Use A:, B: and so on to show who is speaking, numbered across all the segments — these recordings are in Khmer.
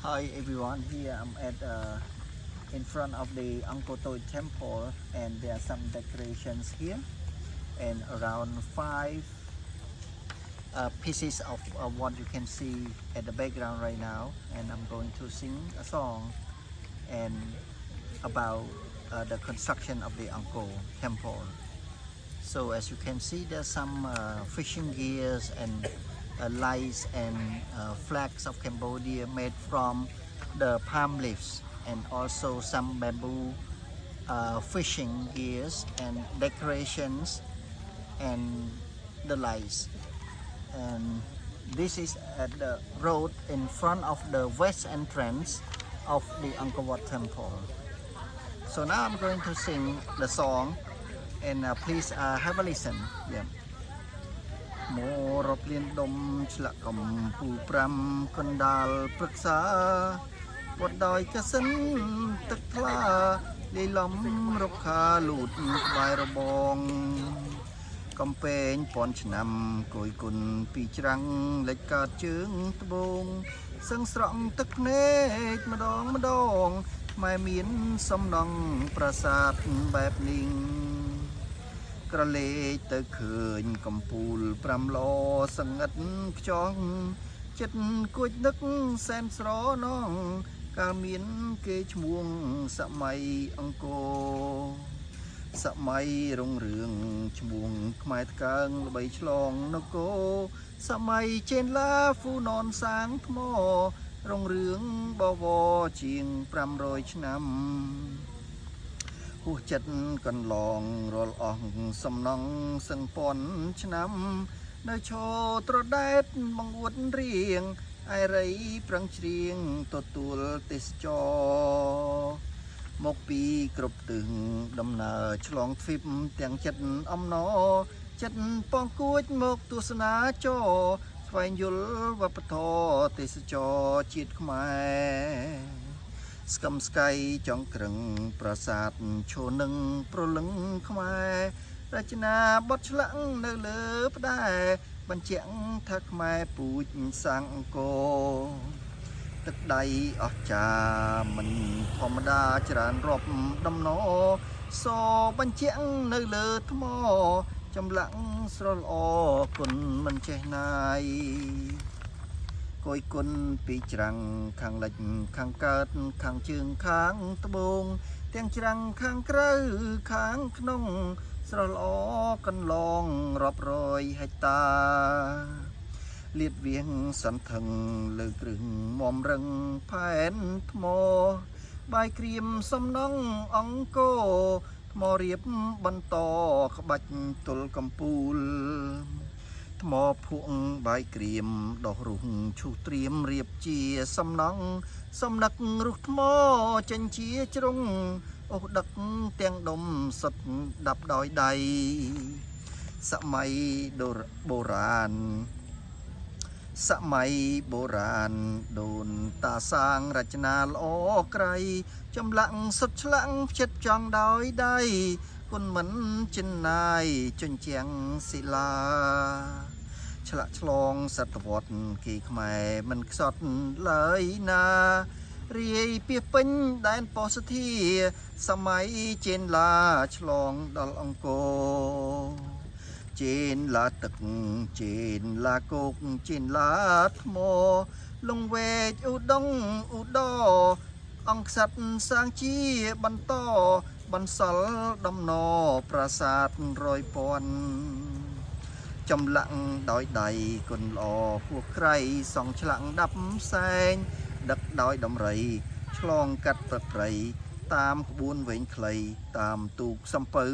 A: Hi everyone, here I'm at in front of the Angkor Thom temple, and there are some decorations here and around five pieces of what you can see at the background right now, and I'm going to sing a song and about the construction of the Angkor temple. So as you can see, there's some fishing gears and lights and flags of Cambodia made from the palm leaves, and also some bamboo fishing gears and decorations and the lights. And this is at the road in front of the west entrance of the Angkor Wat temple. So now I'm going to sing the song, and please have a listen. Yeah. មរពលានដុំឆ្លាក់កំពូល5កណ្ដាលព្រឹក្សាវត្តដោយកសិនទឹកថ្លាលាយឡំរុក្ខាលូតក្បែររបងកំពែងពាន់ឆ្នាំគយគុណពីច្រាំងលិចកើតជើងត្បូងសឹងស្រង់ទឹកភ្នែកម្ដងម្ដងម៉ែមានសំណង់ប្រាសាទបែបនេះក្រឡេកទៅឃើញកំពូល5ឡសង្កត់ខ្ចង់ចិត្តគួចនឹកសែនស្រណងកាលមានគេឈ្មោះសម័យអង្គរសម័យរុងរឿងឈ្មោះខ្មែរតកើងល្បីឆ្លងនគរសម័យចេនឡាហ្វូណនសាងថ្មរុងរឿងបវរជាង500ឆ្នាំហួសចិត្តកន្លងរាល់អស់សំណងសឹងពាន់ឆ្នាំនៅឈរត្រដែតបង្អួតរៀងឯរីប្រឹងច្រៀងទទួលទេសចរមកពីគ្រប់ទិសដំណើរឆ្លងទ្វីបទាំងចិត្តអំណរចិត្តប៉ងគួចមកទស្សនាចរស្វែងយល់វប្បធម៌ទេសចរជាតិខ្មែរស្កឹមស្កៃចង់ក្រឹងប្រាសាទឈរនឹងប្រលឹងខ្មែររចនាបថឆ្លាក់នៅលើផ្តែរបញ្ជាក់ថាខ្មែរពូជសាងអង្គរទឹកដៃអស្ចារ្យមិនធម្មតាច្រើនរាប់ដំណរសបញ្ជាក់នៅលើថ្មចម្លាក់ស្រស់ល្អគុណមិនចេះណាយគយគុណពីច្រាំងខាងលិចខាងកើតខាងជើងខាងត្បូងទាំងច្រាំងខាងក្រៅខាងក្នុងស្រស់ល្អកន្លងរាប់រយហិកតាលៀតវៀងសន្ធឹងលើគ្រឹះមុំរឹងផែនថ្មបាយក្រៀមសំណង់អង្គរថ្មរៀបបន្តក្បាច់ទល់កំពូលថ្មភក់បាយក្រៀមដោះរុះឈូសត្រៀមរៀបជាសំណង់សំនឹករុះថ្មចេញជាជ្រុងអូសដឹកទាំងដុំសុទ្ធដាប់ដោយដៃសម័យបុរាណដូនតាសាងរចនាល្អក្រៃចម្លាក់សុទ្ធឆ្លាក់ផ្ចិតចង់ដោយដៃគុណមិនចិនណាយជញ្ជាំងសិលាឆ្លាក់ឆ្លងសតវត្សគេខ្មែរមិនខ្សត់ឡើយណារាយពាសពេញដែនពោធិធាសម័យចេនឡាឆ្លងដល់អង្គរចេនឡាទឹកចេនឡាគោកចេនឡាថ្មលងវែកឧដុងឧដរអង្គស័ត្វសាងជាបន្តបន្សល់ដំណរប្រាសាទ100ពាន់ចម្លាក់ដោយដៃគុណល្អពោះក្រៃសង់ឆ្លាក់ដាប់ផ្សែងដឹកដោយដំរីឆ្លងកាត់ព្រឹកព្រៃតាមក្បួនវែងខ្លីតាមទូកសំពៅ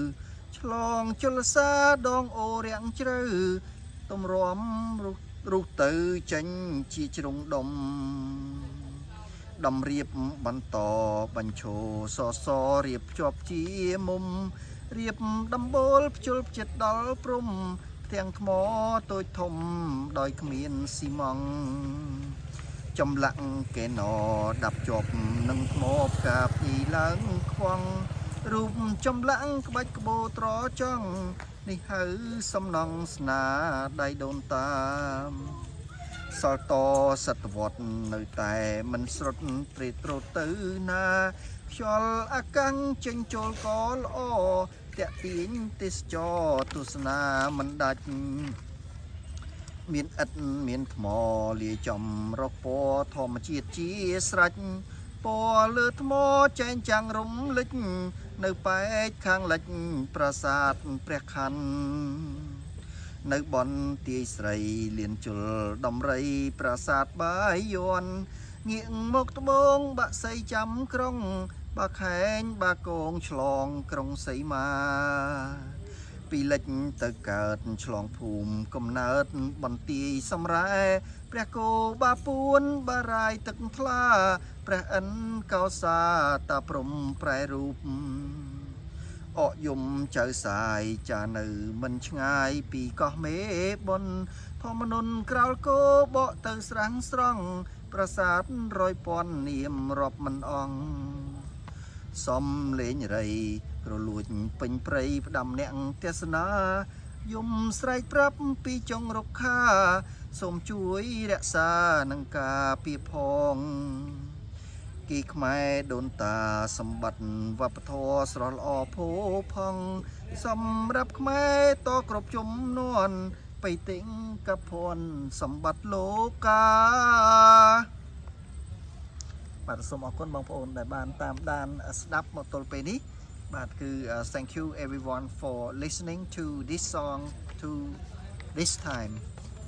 A: ឆ្លងជលសាដងអូរាំងជ្រៅទម្រាំរុះទៅចេញជាជ្រុងដុំដំរៀបបន្តបញ្ឈរសរៀបភ្ជាប់ជាមុំរៀបដំបូលភ្ជុលផ្ចិតដល់ព្រំផ្ទាំងថ្មតូចធំដោយគ្មានស៊ីម៉ង់ចម្លាក់កេណដាប់ជាប់នឹងថ្មផ្កាភ្ញីឡើងខ្វង់រូបចម្លាក់ក្បាច់ក្បូរត្រចង់នេះហៅសំណង់ស្នាដៃដូនតា សល់តសតវត្សនៅតែមិនស្រុតព្រេត្រទៅណាខ្យល់អាកាំងចេញចូលក៏ល្អតាក់ទាញទេសចរទស្សនាមិនដាច់មានឥដ្ឋមានថ្មលាយចំរកពណ៌ធម្មជាតិជាស្រេចពណ៌លើថ្មចែងចាំងរំលេចនៅប៉ែកខាងលិចប្រាសាទព្រះខ័ននៅបនទាយស្រីលៀនជុលដំរីប្រាសាទបាយ័នងាកមកត្បូងបាក់សីចាំក្រុងបាខែងបាកងឆ្លងក្រុងសីមាពីលិចទៅកើតឆ្លងភូមិកំណើតបន្ទាយសម្រែព្រះគោបាពួនបារាយទឹកថ្លាព្រះឥន្ទកោសាតាព្រំប្រែរូបអកយំចៅសាយចានៅមិនឆ្ងាយពីកោះមេបុនធម្មនុនក្រោលគោបកទៅស្រាំងស្រង់ប្រាសាទ100,000នាមរាប់មិនអងសំលេងរៃក្រលួចពេញព្រៃផ្ដាំអ្នកទេសនាយំស្រែកប្រាប់ពីចុងរុក្ខាសូមជួយរក្សានឹងការពារផងគីខ្មែរដូនតាសម្បត្តិវប្បធម៌ស្រស់ល្អផូរផង់សម្រាប់ខ្មែរតគ្រប់ជំនាន់បៃតិងកភ័ណ្ឌសម្បត្តិលោកកាបាទសូមអរគុណបងប្អូនដែលបានតាមដានស្ដាប់មកទល់ពេលនេះបាទគឺ thank you everyone for listening to this song to this time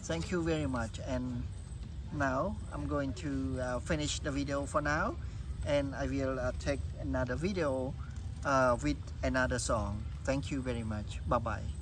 A: thank you very much and now I'm going to finish the video for now and I will take another video with another song thank you very much bye bye